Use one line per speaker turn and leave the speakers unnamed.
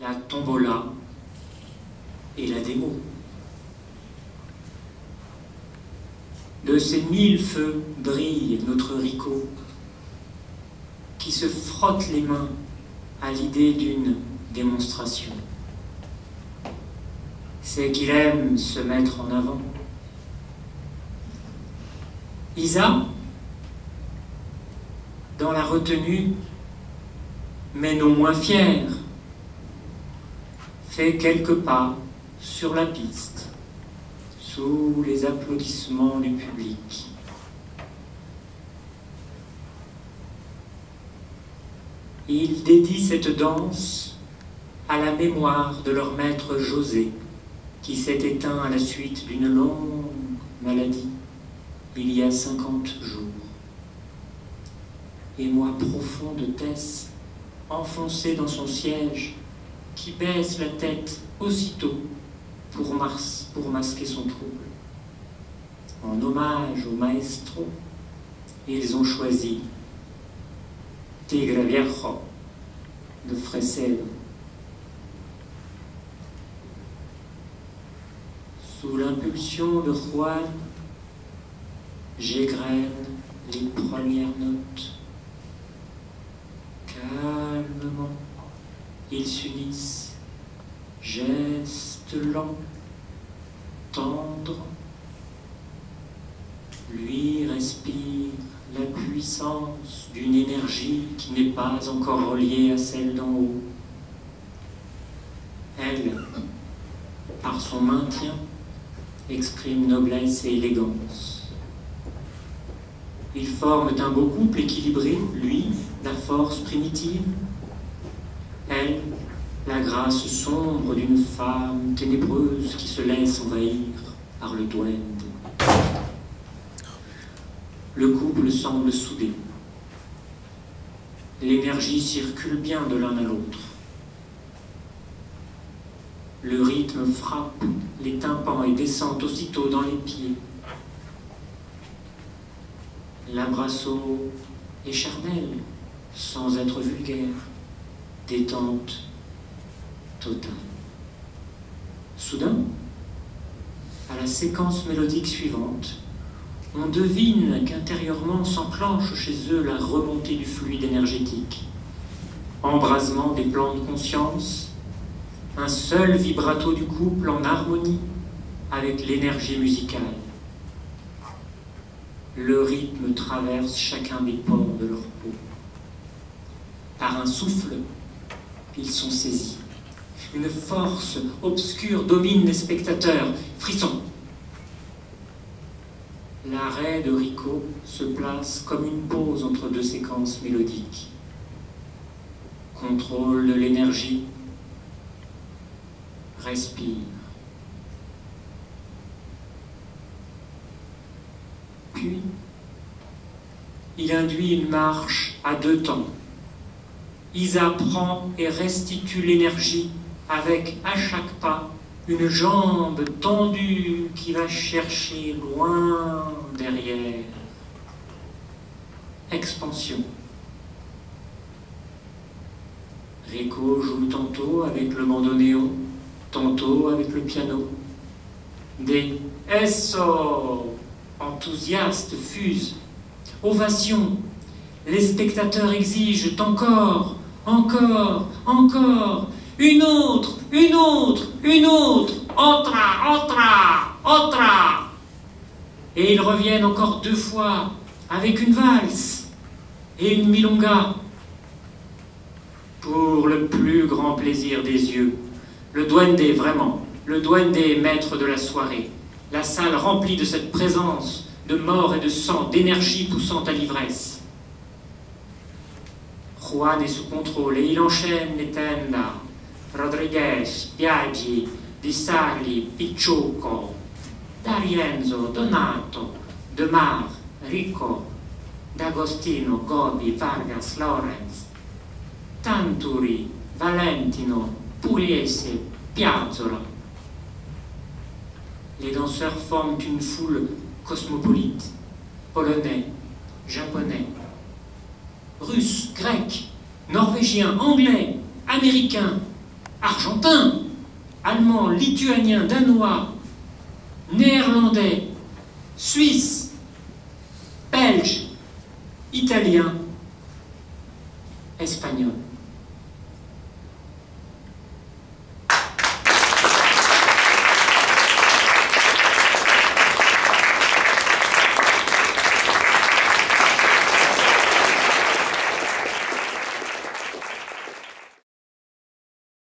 la tombola et la démo. De ces 1000 feux brille notre Rico, qui se frotte les mains à l'idée d'une démonstration. C'est qu'il aime se mettre en avant. Isa, dans la retenue, mais non moins fière, fait quelques pas sur la piste, sous les applaudissements du public. Ils dédient cette danse à la mémoire de leur maître José, qui s'est éteint à la suite d'une longue maladie il y a 50 jours. Émoi profond de Tess, enfoncé dans son siège, qui baisse la tête aussitôt pour masquer son trouble. En hommage au maestro, ils ont choisi Tigre Viejo de Fresedo. Sous l'impulsion de Juan, j'égrène les premières notes. Calmement, ils s'unissent, geste lent, tendre. Lui respire la puissance d'une énergie qui n'est pas encore reliée à celle d'en haut. Elle, par son maintien, exprime noblesse et élégance. Ils forment un beau couple équilibré, lui, la force primitive, elle, la grâce sombre d'une femme ténébreuse qui se laisse envahir par le duende. Le couple semble soudé. L'énergie circule bien de l'un à l'autre. Le rythme frappe les tympans et descend aussitôt dans les pieds. L'abrasso est charnel, sans être vulgaire, détente totale. Soudain, à la séquence mélodique suivante, on devine qu'intérieurement s'enclenche chez eux la remontée du fluide énergétique. Embrasement des plans de conscience, un seul vibrato du couple en harmonie avec l'énergie musicale. Le rythme traverse chacun des pores de leur peau. Par un souffle, ils sont saisis. Une force obscure domine les spectateurs. Frisson. L'arrêt de Rico se place comme une pause entre deux séquences mélodiques. Contrôle de l'énergie. Respire. Puis, il induit une marche à deux temps. Isa prend et restitue l'énergie avec, à chaque pas, une jambe tendue qui va chercher loin derrière. Expansion. Rico joue tantôt avec le bandoneon, tantôt avec le piano. Des « Esso » enthousiastes fusent. Ovation. Les spectateurs exigent encore, encore, encore. Une autre, une autre, une autre. Otra, otra, otra. Et ils reviennent encore deux fois avec une valse et une milonga. Pour le plus grand plaisir des yeux, le duende, vraiment, le duende est maître de la soirée. La salle remplie de cette présence de mort et de sang, d'énergie poussant à l'ivresse. Juan est sous contrôle et il enchaîne les tenda. Rodriguez, Biaggi, Di Sarli, Picciocco, D'Arienzo, Donato, De Mar, Rico, D'Agostino, Gobi, Vargas, Lorenz, Tanturi, Valentino, Pugliese, Piazzola. Les danseurs forment une foule cosmopolite, polonais, japonais, russes, grecs, norvégiens, anglais, américains, argentin, allemand, lituanien, danois, néerlandais, suisse, belge, italien, espagnol.